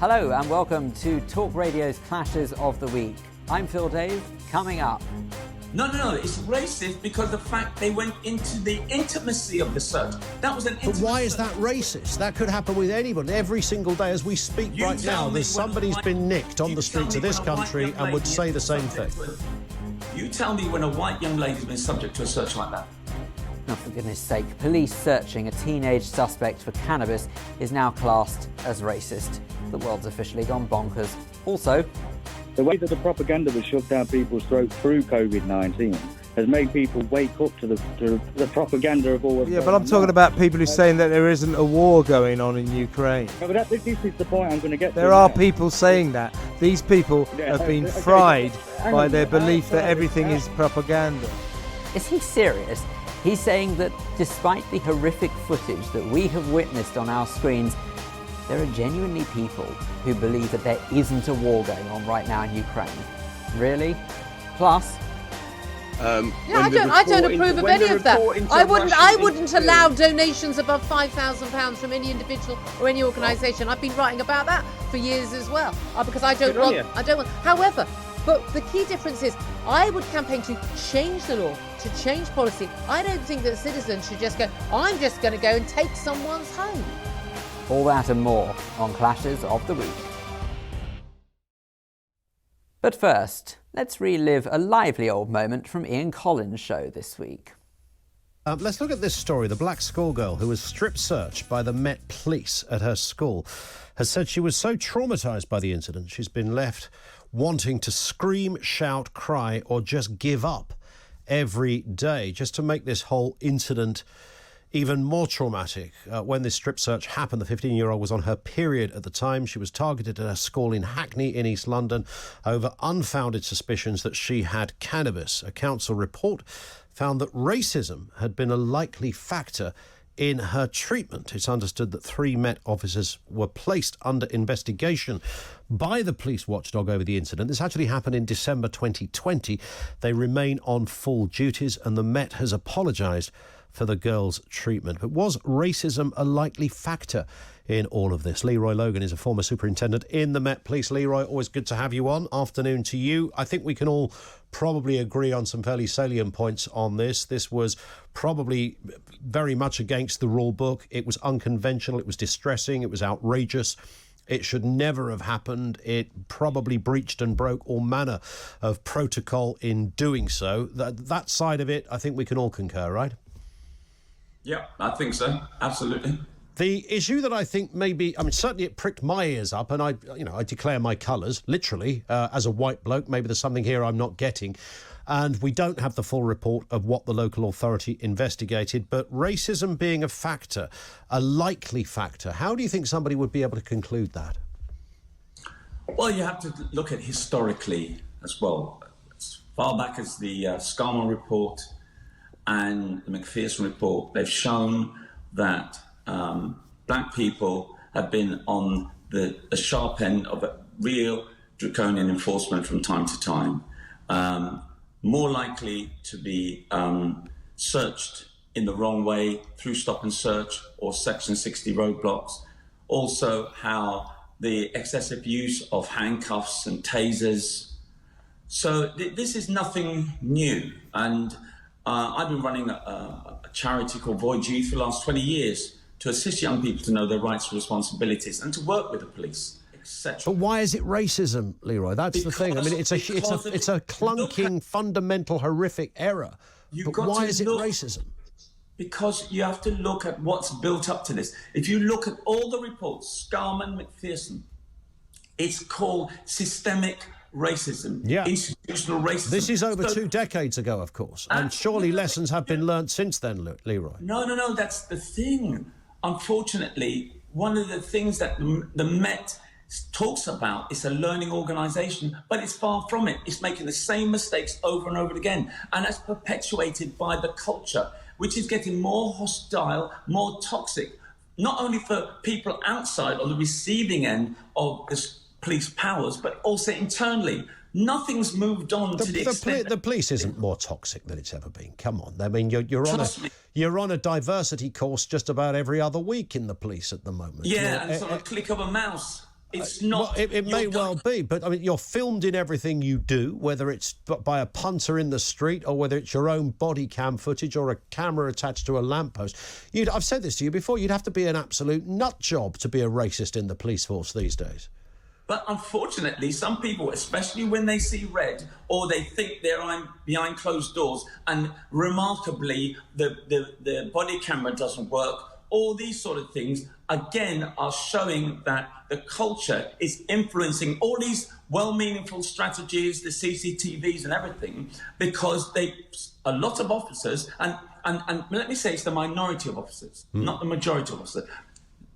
Hello and welcome to Talk Radio's Clashes of the Week. I'm Phil Dave. Coming up. No, it's racist because the fact they went into the intimacy of the search. That was an intimate But why is search. that racist? That could happen with anyone. Every single day as we speak right now, there's somebody's been nicked on the streets of this country and would say the same thing. You tell me when a white young lady's been subject to a search like that. Now, for goodness sake, police searching a teenage suspect for cannabis is now classed as racist. The world's officially gone bonkers. Also, the way that the propaganda was shoved down people's throats through COVID-19 has made people wake up to the propaganda of all of Yeah, but I'm talking about people who are saying that there isn't a war going on in Ukraine. No, but this is the point I'm going to get to. There are people saying that. These people have been fried by their belief that everything is propaganda. is he serious? He's saying that despite the horrific footage that we have witnessed on our screens, there are genuinely people who believe that there isn't a war going on right now in Ukraine. Really? Plus, I don't approve of any of that. I wouldn't allow donations above £5,000 from any individual or any organisation. I've been writing about that for years as well, because I don't want. However, but the key difference is I would campaign to change the law, to change policy. I don't think that citizens should just go, I'm just going to go and take someone's home. all that and more on Clashes of the Week. But first, let's relive a lively old moment from Ian Collins' show this week. Let's look at this story. The black schoolgirl who was strip searched by the Met Police at her school has said she was so traumatised by the incident she's been left wanting to scream, shout, cry or just give up every day, just to make this whole incident even more traumatic. When this strip search happened, the 15-year-old was on her period at the time. She was targeted at her school in Hackney in East London over unfounded suspicions that she had cannabis. A council report found that racism had been a likely factor in her treatment. It's understood that 3 Met officers were placed under investigation by the police watchdog over the incident. This actually happened in December 2020. They remain on full duties and the Met has apologised for the girl's treatment. But was racism a likely factor in all of this? Leroy Logan is a former superintendent in the Met Police. Leroy, always good to have you on. Afternoon to you. I think we can all probably agree on some fairly salient points on this. This was probably very much against the rule book. It was unconventional. It was distressing. It was outrageous. It should never have happened. It probably breached and broke all manner of protocol in doing so. That side of it, I think we can all concur, right? Yeah, I think so. Absolutely. The issue that I think certainly it pricked my ears up, and I declare my colours, literally, as a white bloke. Maybe there's something here I'm not getting. And we don't have the full report of what the local authority investigated, but racism being a factor, a likely factor, how do you think somebody would be able to conclude that? Well, you have to look at historically as well. As far back as the Scarman report and the McPherson report, they've shown that black people have been on the sharp end of a real draconian enforcement from time to time. More likely to be searched in the wrong way through stop and search or Section 60 roadblocks. Also, how the excessive use of handcuffs and tasers. So this is nothing new. And I've been running a charity called Void Youth for the last 20 years to assist young people to know their rights and responsibilities and to work with the police, etc. But why is it racism, Leroy? That's the thing. I mean, it's a clunking, fundamental, horrific error. But why is it racism? Because you have to look at what's built up to this. If you look at all the reports, Scarman, McPherson, it's called systemic racism, institutional racism. This is over 2 decades ago, of course, and surely lessons have been learnt since then, Leroy. No, that's the thing. Unfortunately, one of the things that the Met talks about is a learning organisation, but it's far from it. It's making the same mistakes over and over again, and that's perpetuated by the culture, which is getting more hostile, more toxic, not only for people outside on the receiving end of this police powers, but also internally. Nothing's moved on to the extent... The police isn't more toxic than it's ever been. Come on. I mean, you're on a diversity course just about every other week in the police at the moment. Yeah, and it's on a click of a mouse. It's not. Well, it may well be, but I mean, you're filmed in everything you do, whether it's by a punter in the street or whether it's your own body cam footage or a camera attached to a lamppost. I've said this to you before, you'd have to be an absolute nut job to be a racist in the police force these days. But unfortunately, some people, especially when they see red or they think they're behind closed doors and remarkably the body camera doesn't work, all these sort of things, again, are showing that the culture is influencing all these well-meaningful strategies, the CCTVs and everything, because a lot of officers, and let me say it's the minority of officers, not the majority of officers.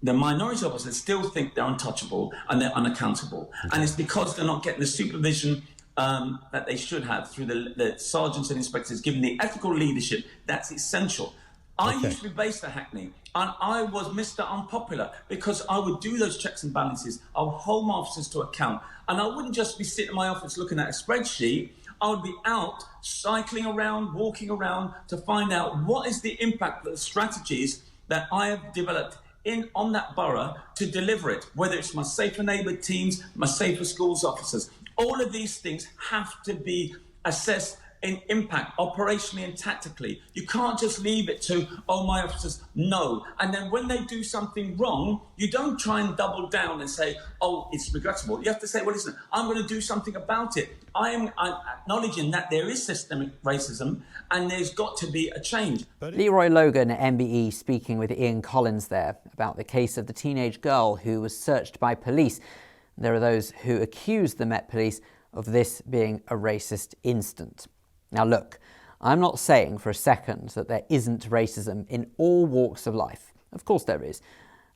The minority of officers still think they're untouchable and they're unaccountable. Okay. And it's because they're not getting the supervision that they should have through the sergeants and inspectors, given the ethical leadership that's essential. I used to be based at Hackney, and I was Mr. Unpopular because I would do those checks and balances. I would hold my officers to account, and I wouldn't just be sitting in my office looking at a spreadsheet. I would be out cycling around, walking around to find out what is the impact of the strategies that I have developed on that borough to deliver it, whether it's my Safer Neighbour teams, my Safer Schools officers. All of these things have to be assessed in impact, operationally and tactically. You can't just leave it to, my officers know. And then when they do something wrong, you don't try and double down and say, it's regrettable. You have to say, well, listen, I'm going to do something about it. I'm acknowledging that there is systemic racism and there's got to be a change. Leroy Logan at MBE speaking with Ian Collins there about the case of the teenage girl who was searched by police. There are those who accuse the Met Police of this being a racist incident. Now look, I'm not saying for a second that there isn't racism in all walks of life. Of course there is.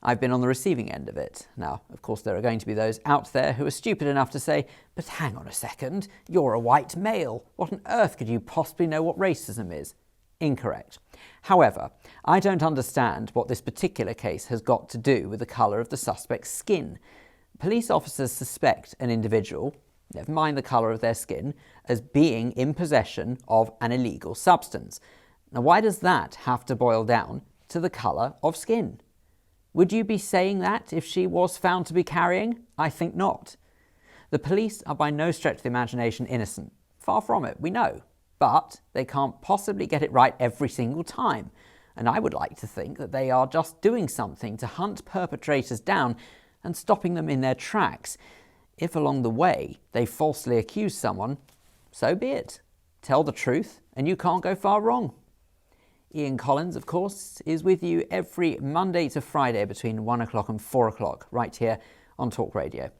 I've been on the receiving end of it. Now, of course, there are going to be those out there who are stupid enough to say, but hang on a second, you're a white male. What on earth could you possibly know what racism is? Incorrect. However, I don't understand what this particular case has got to do with the colour of the suspect's skin. Police officers suspect an individual, never mind the colour of their skin, as being in possession of an illegal substance. Now, why does that have to boil down to the colour of skin? Would you be saying that if she was found to be carrying? I think not. The police are by no stretch of the imagination innocent. Far from it, we know. But they can't possibly get it right every single time. And I would like to think that they are just doing something to hunt perpetrators down and stopping them in their tracks. If along the way they falsely accuse someone, so be it. Tell the truth and you can't go far wrong. Ian Collins, of course, is with you every Monday to Friday between 1 o'clock and 4 o'clock, right here on Talk Radio.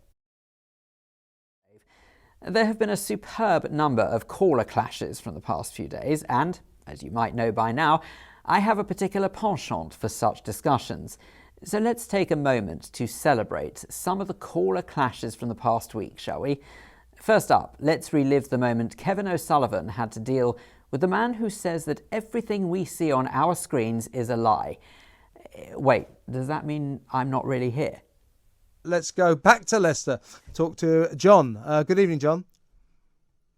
There have been a superb number of caller clashes from the past few days, and, as you might know by now, I have a particular penchant for such discussions. So let's take a moment to celebrate some of the caller clashes from the past week, shall we? First up, let's relive the moment Kevin O'Sullivan had to deal with the man who says that everything we see on our screens is a lie. Wait, does that mean I'm not really here? Let's go back to Leicester. Talk to John. Good evening, John.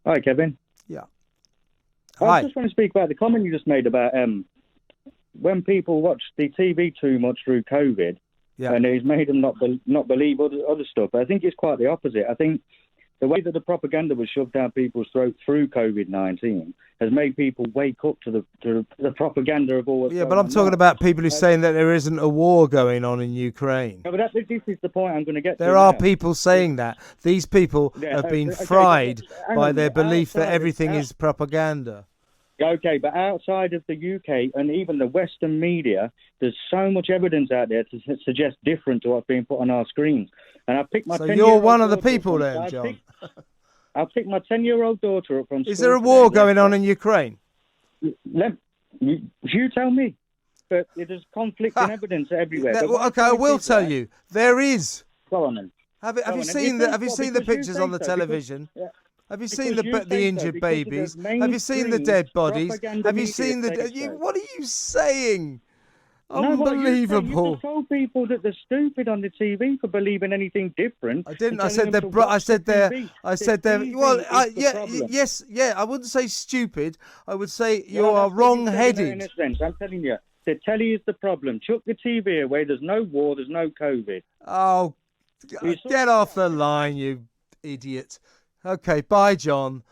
Hi, Kevin. Yeah. I just want to speak about the comment you just made about when people watch the TV too much through COVID, and it's made them not believe other stuff. I think it's quite the opposite. I think the way that the propaganda was shoved down people's throats through COVID-19 has made people wake up to the propaganda of all what's going but I'm talking about people who are saying that there isn't a war going on in Ukraine. No, but this is the point I'm going to get to. There are people saying that. These people have been fried by their belief that everything is propaganda. Okay, but outside of the UK and even the Western media, there's so much evidence out there to suggest different to what's being put on our screens. And I picked my. So you're one of the people then, John. I'll pick my 10-year-old daughter up from school. Is there a war going on in Ukraine? You tell me. But there's conflict and evidence everywhere. Okay, I will tell you. There is. Go on then. Have you seen the pictures on the television? Have you seen the injured babies? Have you seen the dead bodies? Have you seen what are you saying? Unbelievable. You just told people that they're stupid on the TV for believing anything different. I didn't. I said they're. I said they're. Well, yes. I wouldn't say stupid. I would say you are wrong-headed. In a sense, I'm telling you, the telly is the problem. Chuck the TV away. There's no war. There's no COVID. Oh, Get off the line, you idiot. Okay, bye, John.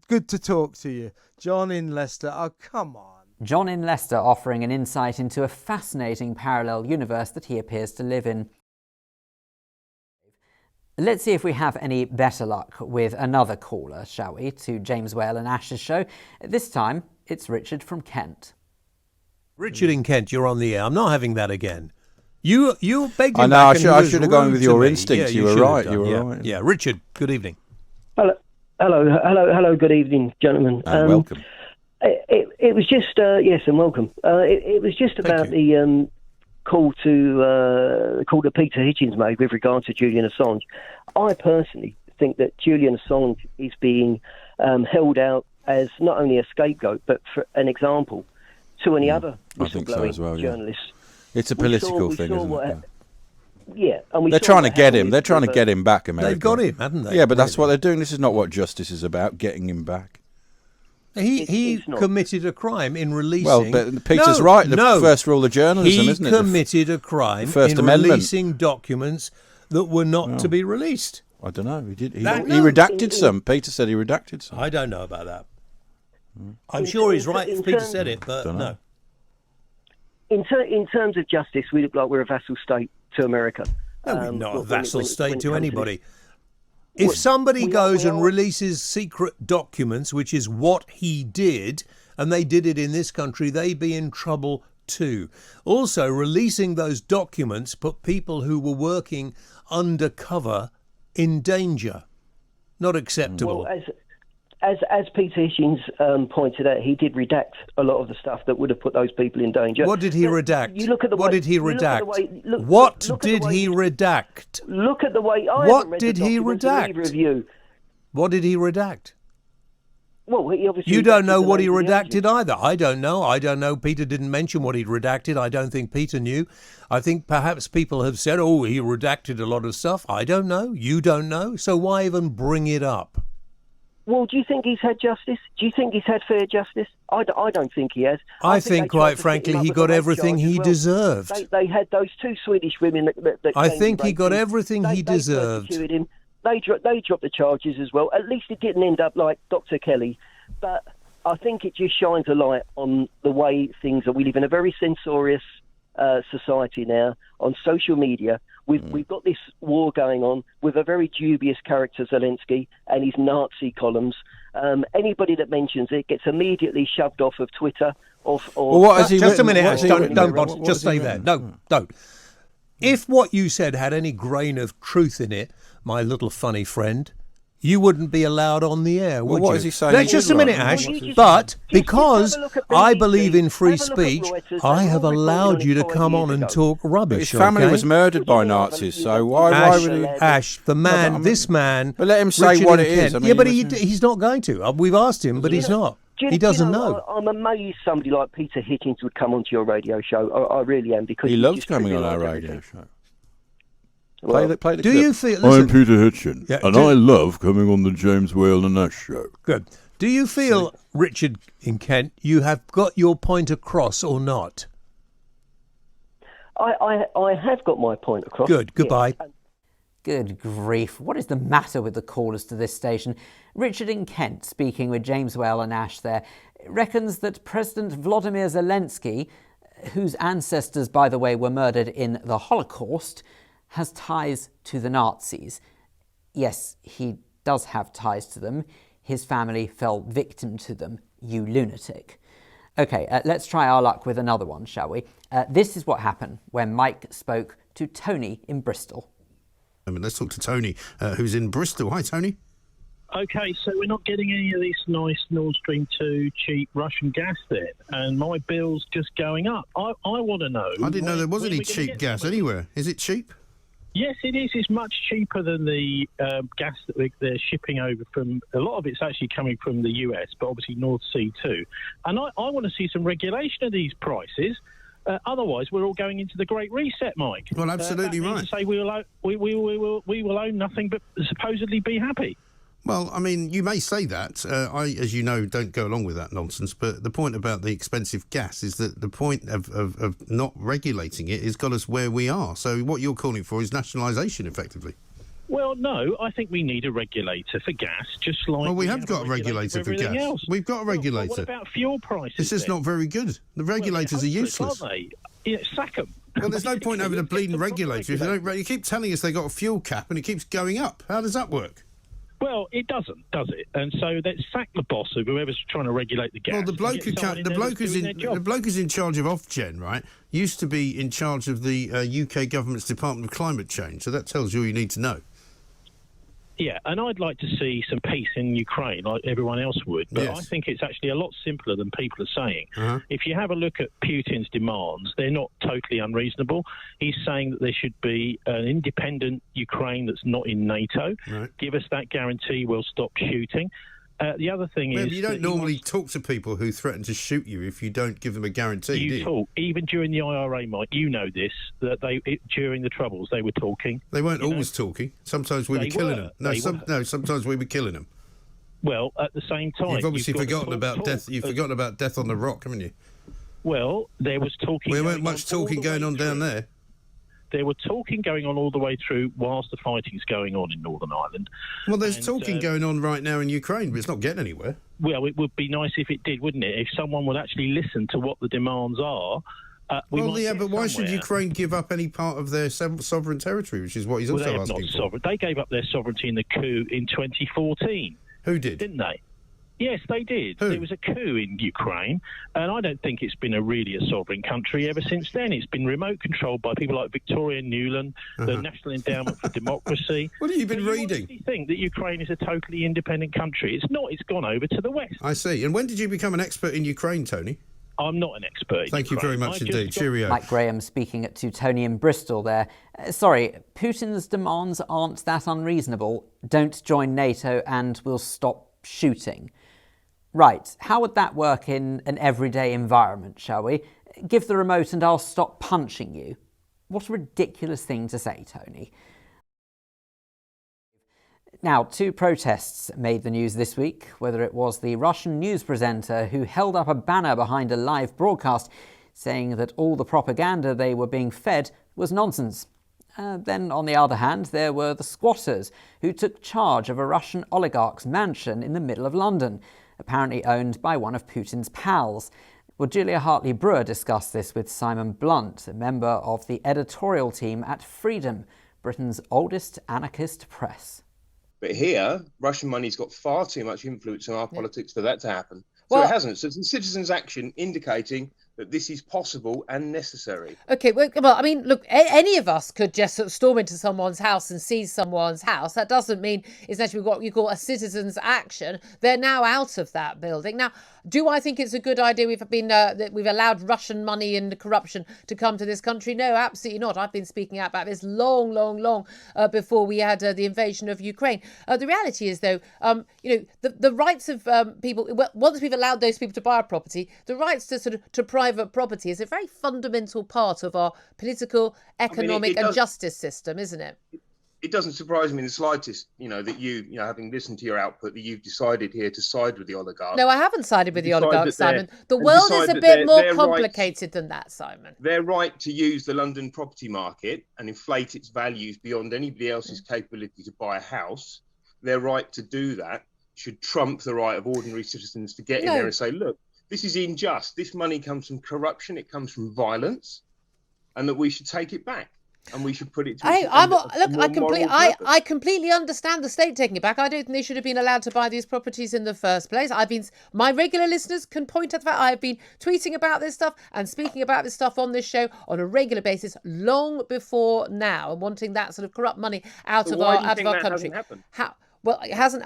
Good to talk to you. John in Leicester. Oh, come on. John in Leicester offering an insight into a fascinating parallel universe that he appears to live in. Let's see if we have any better luck with another caller, shall we, to James Whale and Ash's show. This time, it's Richard from Kent. Richard in Kent, you're on the air. I'm not having that again. You begged him I know, back I should have gone with your instincts. Yeah, you were right. You were right. Yeah, Richard, good evening. Hello. Good evening, gentlemen. Welcome. It was just yes, and welcome. It was just about the call that Peter Hitchens made with regard to Julian Assange. I personally think that Julian Assange is being held out as not only a scapegoat but for an example to any other whistleblowing journalists. It's a political thing, isn't it? Yeah, and they're trying to get him. They're trying to get him back, America. They've got him, haven't they? Yeah, but that's what they're doing. This is not what justice is about, getting him back. He committed a crime in releasing... Well, but Peter's right. The first rule of journalism, isn't it? He committed a crime in releasing documents that were not to be released. I don't know. He did. He redacted some. Peter said he redacted some. I don't know about that. I'm sure he's right if Peter said it, but no. In terms of justice, we look like we're a vassal state to America. No, we're not a vassal state to anybody. If somebody goes and releases secret documents, which is what he did, and they did it in this country, they'd be in trouble too. Also, releasing those documents put people who were working undercover in danger. Not acceptable. Well, as Peter Hitchens pointed out, he did redact a lot of the stuff that would have put those people in danger. What did he redact? What did he redact? What did he redact? Look at the way What did he redact? What did he redact? Well, he obviously. You don't know what he redacted either. I don't know. I don't know. Peter didn't mention what he'd redacted. I don't think Peter knew. I think perhaps people have said, "Oh, he redacted a lot of stuff." I don't know. You don't know. So why even bring it up? Well, do you think he's had justice? Do you think he's had fair justice? I don't think he has. I think quite frankly, he got everything he deserved. They had those two Swedish women that I think he got everything he deserved. They dropped the charges as well. At least it didn't end up like Dr. Kelly. But I think it just shines a light on the way things are. We live in a very censorious society now on social media. We've got this war going on with a very dubious character, Zelensky, and his Nazi columns. Anybody that mentions it gets immediately shoved off of Twitter. Just a minute, Ash. Don't just say that. No, don't. If what you said had any grain of truth in it, my little funny friend, you wouldn't be allowed on the air, would you? What is he saying? Just a minute, Ash. But because I believe in free speech, I have allowed you to come on and talk rubbish. His family was murdered by Nazis, so why would he... Ash, this man... But let him say what it is. Yeah, but he's not going to. We've asked him, but he's not. He doesn't know. I'm amazed somebody like Peter Hitchens would come onto your radio show. I really am, because he loves coming on our radio show. Well, play the do clip. you feel? I'm Peter Hitchens, and I love coming on the James Whale and Ash show. Good. Do you feel, Richard in Kent, you have got your point across or not? I have got my point across. Good. Goodbye. Yeah. Good grief. What is the matter with the callers to this station? Richard in Kent, speaking with James Whale and Ash there, reckons that President Vladimir Zelensky, whose ancestors, by the way, were murdered in the Holocaust, has ties to the Nazis. Yes, he does have ties to them. His family fell victim to them, you lunatic. OK, let's try our luck with another one, shall we? This is what happened when Mike spoke to Tony in Bristol. Let's talk to Tony, who's in Bristol. Hi, Tony. OK, so we're not getting any of this nice Nord Stream 2 cheap Russian gas then, and my bill's just going up. I want to know... I didn't know there was any cheap gas anywhere. Is it cheap? Yes, it is. It's much cheaper than the gas that they're shipping over from... A lot of it's actually coming from the US, but obviously North Sea too. And I want to see some regulation of these prices. Otherwise, we're all going into the Great Reset, Mike. Well, absolutely right. To say we will own nothing but supposedly be happy. Well, I mean, you may say that. I, as you know, don't go along with that nonsense. But the point about the expensive gas is that the point of not regulating it has got us where we are. So what you're calling for is nationalisation, effectively. Well, no, I think we need a regulator for gas, just like... Well, we have got a regulator for gas. Else. We've got a regulator. Well, what about fuel prices? This is not very good. The regulators are useless. Aren't they? Yeah, sack them. Well, there's no point having a bleeding regulator if they don't... You keep telling us they got a fuel cap and it keeps going up. How does that work? Well, it doesn't, does it? And so let's sack the boss of whoever's trying to regulate the gas. Well, the bloke who's in charge of Ofgem, right, used to be in charge of the UK government's Department of Climate Change. So that tells you all you need to know. Yeah, and I'd like to see some peace in Ukraine like everyone else would. But Yes. I think it's actually a lot simpler than people are saying. Uh-huh. If you have a look at Putin's demands, they're not totally unreasonable. He's saying that there should be an independent Ukraine that's not in NATO. Right. Give us that guarantee, we'll stop shooting. The other thing Well, is... you don't normally talk to people who threaten to shoot you if you don't give them a guarantee, do you? talk. Even during the IRA, Mike, you know this, that during the Troubles, they were talking. They weren't always talking. Sometimes we were killing them. No, sometimes we were killing them. Well, at the same time... You've obviously got to forgotten about talk. death. You've forgotten about death on the rock, haven't you? Well, there was talking... There weren't much talking going on down there. There were talking going on all the way through whilst the fighting's going on in Northern Ireland. Well, there's talking going on right now in Ukraine, but it's not getting anywhere. Well, it would be nice if it did, wouldn't it? If someone would actually listen to what the demands are. But why should Ukraine give up any part of their sovereign territory, which is what he's also they have asking not for? sovereign. They gave up their sovereignty in the coup in 2014. Who did? Didn't they? Yes, they did. Who? There was a coup in Ukraine, and I don't think it's been really a sovereign country ever since then. It's been remote controlled by people like Victoria Nuland, the National Endowment for Democracy. What have you been reading? You think that Ukraine is a totally independent country? It's not. It's gone over to the West. I see. And when did you become an expert in Ukraine, Tony? I'm not an expert. Thank you very much indeed. Cheerio. Mike Graham speaking to Tony in Bristol there. Sorry, Putin's demands aren't that unreasonable. Don't join NATO and we'll stop shooting. Right, how would that work in an everyday environment, shall we? Give the remote and I'll stop punching you. What a ridiculous thing to say, Tony. Now, 2 protests made the news this week, whether it was the Russian news presenter who held up a banner behind a live broadcast saying that all the propaganda they were being fed was nonsense. Then, on the other hand, there were the squatters who took charge of a Russian oligarch's mansion in the middle of London, apparently owned by one of Putin's pals. Well, Julia Hartley-Brewer discussed this with Simon Blunt, a member of the editorial team at Freedom, Britain's oldest anarchist press. But here, Russian money's got far too much influence on our politics for that to happen. So it hasn't. So it's a citizens' action indicating that this is possible and necessary. Okay, well, I mean, look, any of us could just sort of storm into someone's house and seize someone's house. That doesn't mean it's actually what you call a citizen's action. They're now out of that building. Now, do I think it's a good idea that we've allowed Russian money and corruption to come to this country? No, absolutely not. I've been speaking out about this long before we had the invasion of Ukraine. The reality is, though, the rights of people. Well, once we've allowed those people to buy a property, the rights to private property is a very fundamental part of our political, economic, and justice system, isn't it? It doesn't surprise me in the slightest, that you having listened to your output, that you've decided here to side with the oligarchs. No, I haven't sided with the oligarchs, Simon. The world is a bit more complicated than that, Simon. Their right to use the London property market and inflate its values beyond anybody else's capability to buy a house, their right to do that should trump the right of ordinary citizens to get in there and say, look, this is unjust. This money comes from corruption. It comes from violence, and that we should take it back. And we should put it to I completely understand the state taking it back. I don't think they should have been allowed to buy these properties in the first place. My regular listeners can point at that. I've been tweeting about this stuff and speaking about this stuff on this show on a regular basis long before now, and wanting that sort of corrupt money out of our country. How? Well, it hasn't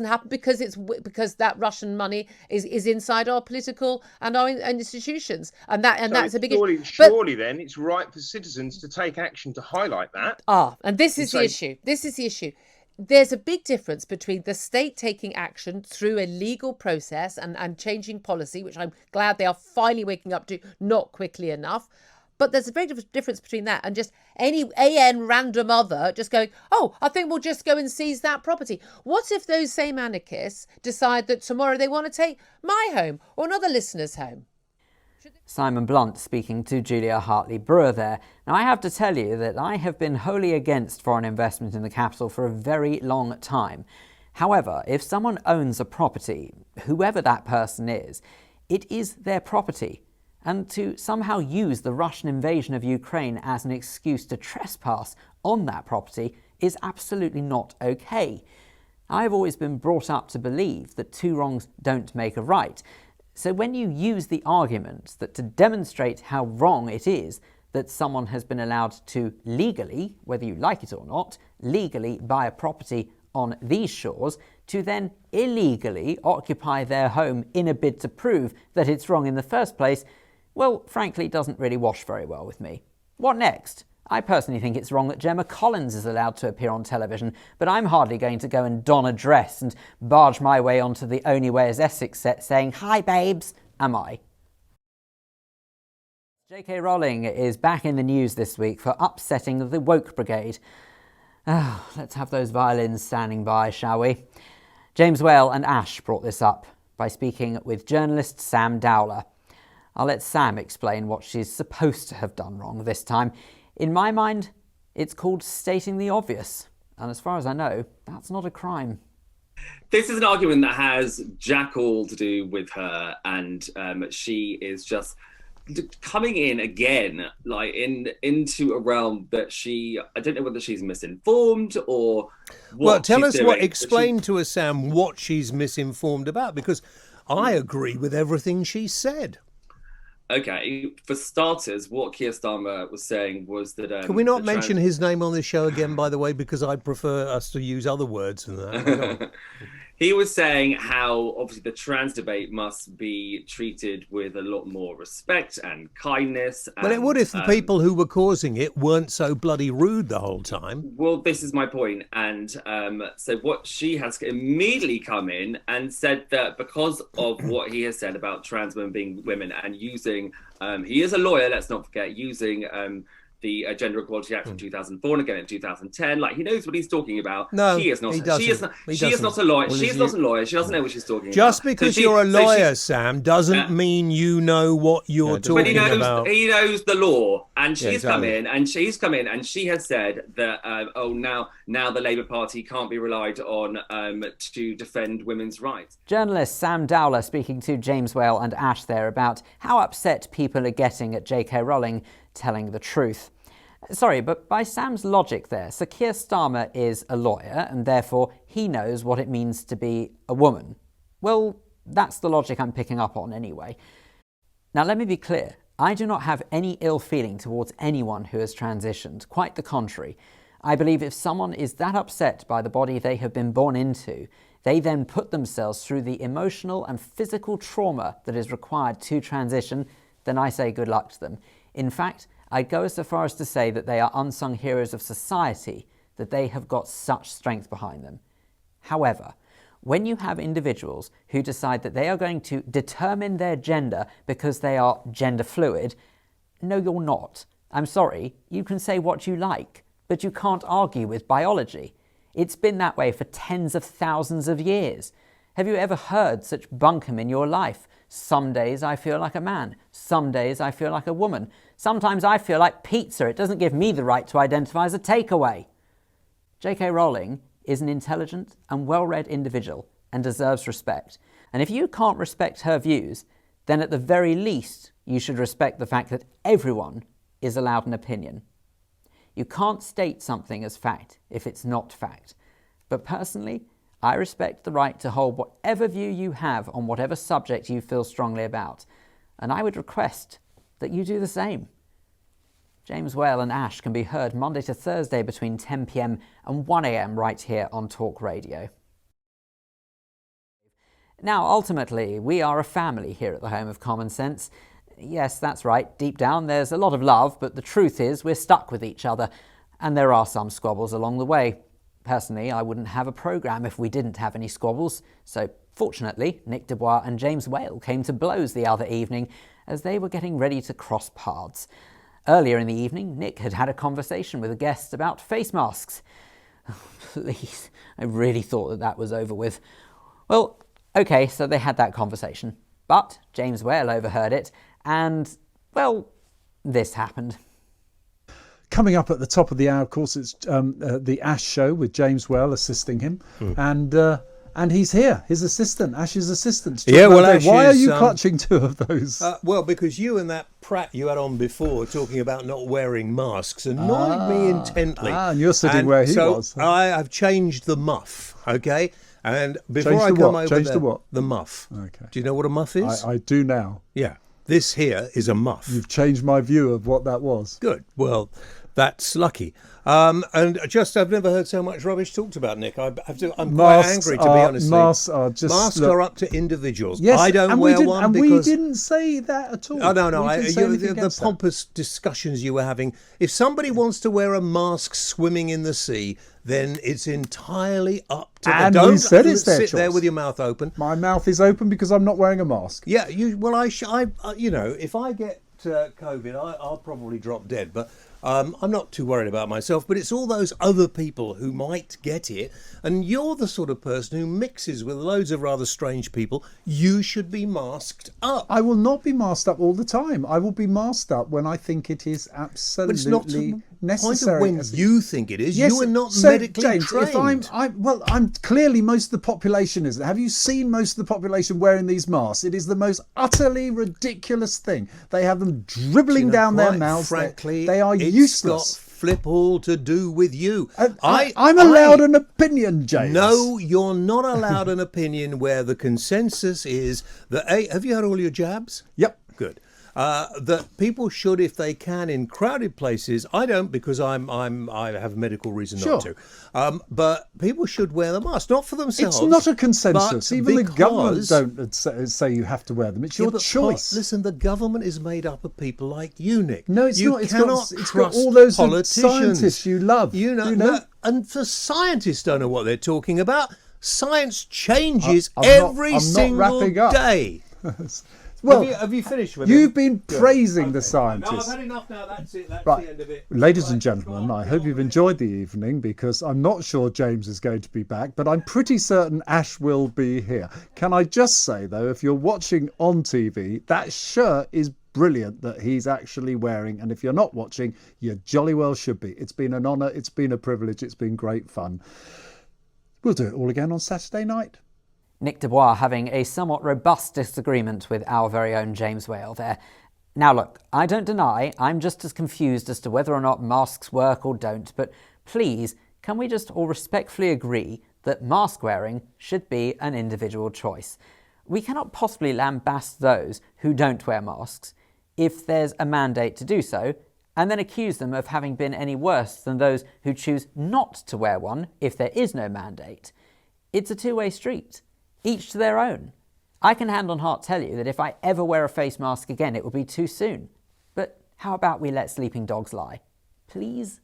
happened because that Russian money is inside our political and our institutions, and that's a big issue. Surely, then it's right for citizens to take action to highlight that. And this is the issue. This is the issue. There's a big difference between the state taking action through a legal process and changing policy, which I'm glad they are finally waking up to, not quickly enough. But there's a big difference between that and just any random other just going, oh, I think we'll just go and seize that property. What if those same anarchists decide that tomorrow they want to take my home or another listener's home? Simon Blunt speaking to Julia Hartley-Brewer there. Now, I have to tell you that I have been wholly against foreign investment in the capital for a very long time. However, if someone owns a property, whoever that person is, it is their property. And to somehow use the Russian invasion of Ukraine as an excuse to trespass on that property is absolutely not okay. I've always been brought up to believe that two wrongs don't make a right. So when you use the argument that to demonstrate how wrong it is that someone has been allowed to legally, whether you like it or not, legally buy a property on these shores, to then illegally occupy their home in a bid to prove that it's wrong in the first place, well, frankly, doesn't really wash very well with me. What next? I personally think it's wrong that Gemma Collins is allowed to appear on television, but I'm hardly going to go and don a dress and barge my way onto the Only Way is Essex set saying, "Hi babes," am I? J.K. Rowling is back in the news this week for upsetting the woke brigade. Oh, let's have those violins standing by, shall we? James Whale and Ash brought this up by speaking with journalist Sam Dowler. I'll let Sam explain what she's supposed to have done wrong this time. In my mind, it's called stating the obvious. And as far as I know, that's not a crime. This is an argument that has jack all to do with her, and she is just coming in again, like into a realm that I don't know whether she's misinformed or what. Well, explain to us, Sam, what she's misinformed about, because I agree with everything she said. Okay, for starters, what Keir Starmer was saying was that... Can we not mention his name on this show again, by the way, because I prefer us to use other words than that. He was saying how, obviously, the trans debate must be treated with a lot more respect and kindness. Well, it would if the people who were causing it weren't so bloody rude the whole time. Well, this is my point. And so what she has immediately come in and said that because of what he has said about trans women being women and using, he is a lawyer, let's not forget, using the Gender Equality Act from 2004 and again in 2010. Like, he knows what he's talking about. No, he is not. He doesn't. She is not a lawyer. Well, she is not a lawyer. She doesn't know what she's talking about. Just because you're a lawyer, Sam, doesn't mean you know what you're talking about. He knows the law, and she's come in, and she has said that now the Labour Party can't be relied on to defend women's rights. Journalist Sam Dowler speaking to James Whale and Ash there about how upset people are getting at J.K. Rowling telling the truth. Sorry, but by Sam's logic there, Sir Keir Starmer is a lawyer and therefore he knows what it means to be a woman. Well, that's the logic I'm picking up on anyway. Now, let me be clear. I do not have any ill feeling towards anyone who has transitioned. Quite the contrary. I believe if someone is that upset by the body they have been born into, they then put themselves through the emotional and physical trauma that is required to transition, then I say good luck to them. In fact, I'd go so far as to say that they are unsung heroes of society, that they have got such strength behind them. However, when you have individuals who decide that they are going to determine their gender because they are gender fluid, no, you're not. I'm sorry, you can say what you like, but you can't argue with biology. It's been that way for tens of thousands of years. Have you ever heard such bunkum in your life? Some days I feel like a man. Some days I feel like a woman. Sometimes I feel like pizza. It doesn't give me the right to identify as a takeaway. J.K. Rowling is an intelligent and well-read individual and deserves respect. And if you can't respect her views, then at the very least, you should respect the fact that everyone is allowed an opinion. You can't state something as fact if it's not fact. But personally, I respect the right to hold whatever view you have on whatever subject you feel strongly about. And I would request that you do the same. James Whale and Ash can be heard Monday to Thursday between 10 p.m. and 1 a.m. right here on Talk Radio. Now, ultimately, we are a family here at the home of Common Sense. Yes, that's right. Deep down, there's a lot of love, but the truth is we're stuck with each other, and there are some squabbles along the way. Personally, I wouldn't have a programme if we didn't have any squabbles, so fortunately, Nick Dubois and James Whale came to blows the other evening as they were getting ready to cross paths. Earlier in the evening, Nick had had a conversation with a guest about face masks. Oh, please, I really thought that was over with. Well, OK, so they had that conversation. But James Whale overheard it, and, well, this happened. Coming up at the top of the hour, of course, it's the Ash show with James Whale assisting him. And he's here, his assistant, Ash's assistant. Yeah, well, Ash why are you clutching two of those? Well, because you and that prat you had on before talking about not wearing masks annoyed me intently. And you're sitting where he was. I have changed the muff, OK? And before I come over Change there, the what? The muff. Okay. Do you know what a muff is? I do now. Yeah. This here is a muff. You've changed my view of what that was. Good. Well, that's lucky. And I've never heard so much rubbish talked about, Nick. I'm quite angry, to be honest. Masks are just... Masks are up to individuals. Yes, I don't wear one because... we didn't say that at all. Oh, no. The pompous discussions you were having. If somebody wants to wear a mask swimming in the sea, then it's entirely up to them. And don't we said it's their sit there choice. with your mouth open. My mouth is open because I'm not wearing a mask. Yeah, if I get COVID, I'll probably drop dead. But I'm not too worried about myself. But it's all those other people who might get it. And you're the sort of person who mixes with loads of rather strange people. You should be masked up. I will not be masked up all the time. I will be masked up when I think it is absolutely necessary. Point of when you think it is. Yes, you are not so, medically James, trained. If I'm clearly most of the population isn't. Have you seen most of the population wearing these masks? It is the most utterly ridiculous thing. They have them dribbling down their mouths. Frankly, they are it's useless. Got flip all to do with you. I'm allowed an opinion, James. No, you're not allowed an opinion where the consensus is that have you had all your jabs? Yep. Good. That people should, if they can, in crowded places. I don't because I have a medical reason not to. But people should wear the mask, not for themselves. It's not a consensus. Even the government don't say you have to wear them. It's your choice. Listen, the government is made up of people like you, Nick. No, it's not. It's got all those politicians. Scientists you love. You know? And the scientists don't know what they're talking about. Science changes every single day. Well, have you finished with You've been praising the scientists. No, I've had enough now. That's it. That's right. The end of it. Ladies and gentlemen, I hope you've enjoyed the evening because I'm not sure James is going to be back, but I'm pretty certain Ash will be here. Can I just say, though, if you're watching on TV, that shirt is brilliant that he's actually wearing. And if you're not watching, you jolly well should be. It's been an honour. It's been a privilege. It's been great fun. We'll do it all again on Saturday night. Nick Dubois having a somewhat robust disagreement with our very own James Whale there. Now look, I don't deny I'm just as confused as to whether or not masks work or don't, but please, can we just all respectfully agree that mask wearing should be an individual choice? We cannot possibly lambast those who don't wear masks if there's a mandate to do so, and then accuse them of having been any worse than those who choose not to wear one if there is no mandate. It's a two-way street. Each to their own. I can hand on heart tell you that if I ever wear a face mask again, it will be too soon. But how about we let sleeping dogs lie? Please?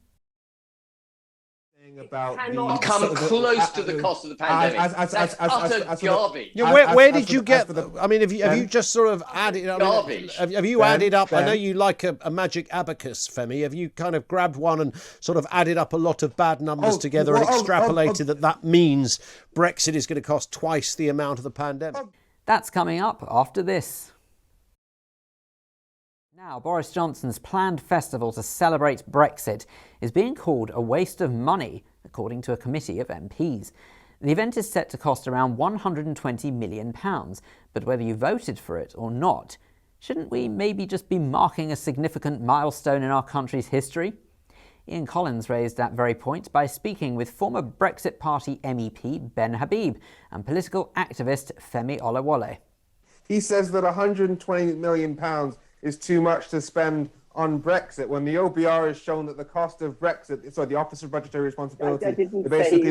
Cannot come close to the cost of the pandemic. That's utter garbage. Where did you get? I mean, have you just sort of added? Garbage. Have you added up? I know you like a magic abacus, Femi. Have you kind of grabbed one and sort of added up a lot of bad numbers together and extrapolated that means Brexit is going to cost twice the amount of the pandemic? That's coming up after this. Now, Boris Johnson's planned festival to celebrate Brexit is being called a waste of money, according to a committee of MPs. The event is set to cost around £120 million, but whether you voted for it or not, shouldn't we maybe just be marking a significant milestone in our country's history? Ian Collins raised that very point by speaking with former Brexit Party MEP Ben Habib and political activist Femi Olawale. He says that £120 million is too much to spend on Brexit when the OBR has shown that the cost of Brexit, the Office of Budgetary Responsibility, basically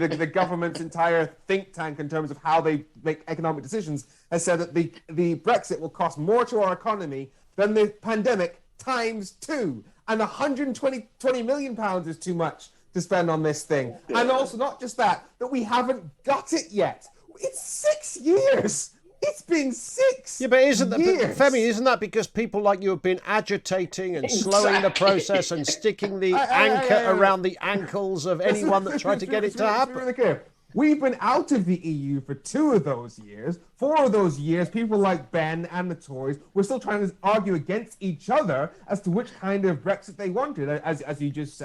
the government's entire think tank in terms of how they make economic decisions, has said that the Brexit will cost more to our economy than the pandemic ×2, and £120 million is too much to spend on this thing. And also, not just that we haven't got it yet. It's 6 years. It's been 6 Yeah, but isn't that, years. Femi, isn't that because people like you have been agitating and slowing the process and sticking the anchor around the ankles of anyone that tried to get it to happen? Really clear. We've been out of the EU for 2 of those years. 4 of those years, people like Ben and the Tories were still trying to argue against each other as to which kind of Brexit they wanted. As you just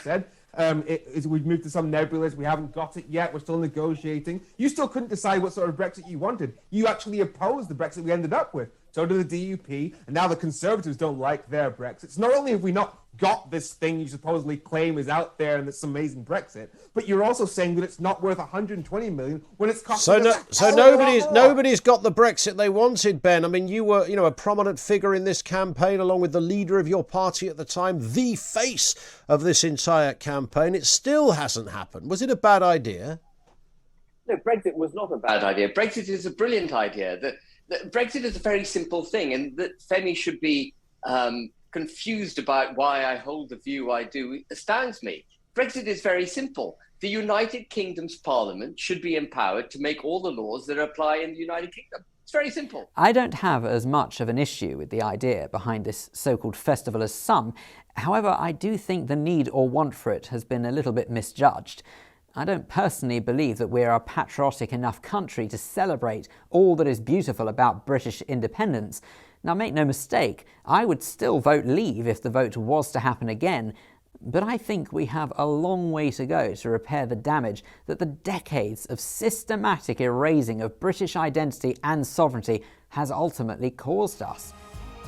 said, we've moved to some nebulous. We haven't got it yet. We're still negotiating. You still couldn't decide what sort of Brexit you wanted. You actually opposed the Brexit we ended up with. So did the DUP, and now the Conservatives don't like their Brexit. So not only have we not got this thing you supposedly claim is out there and it's amazing Brexit, but you're also saying that it's not worth 120 million when it's costing us nobody's got the Brexit they wanted, Ben. I mean, you were, a prominent figure in this campaign, along with the leader of your party at the time, the face of this entire campaign. It still hasn't happened. Was it a bad idea? No, Brexit was not a bad idea. Brexit is a brilliant idea. Brexit is a very simple thing, and that Femi should be confused about why I hold the view I do astounds me. Brexit is very simple. The United Kingdom's Parliament should be empowered to make all the laws that apply in the United Kingdom. It's very simple. I don't have as much of an issue with the idea behind this so-called festival as some. However, I do think the need or want for it has been a little bit misjudged. I don't personally believe that we're a patriotic enough country to celebrate all that is beautiful about British independence. Now, make no mistake, I would still vote leave if the vote was to happen again, but I think we have a long way to go to repair the damage that the decades of systematic erasing of British identity and sovereignty has ultimately caused us.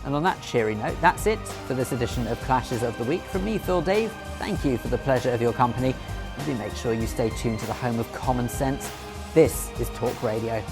And on that cheery note, that's it for this edition of Clashes of the Week. From me, Phil Dave, thank you for the pleasure of your company. Do make sure you stay tuned to the home of common sense. This is Talk Radio.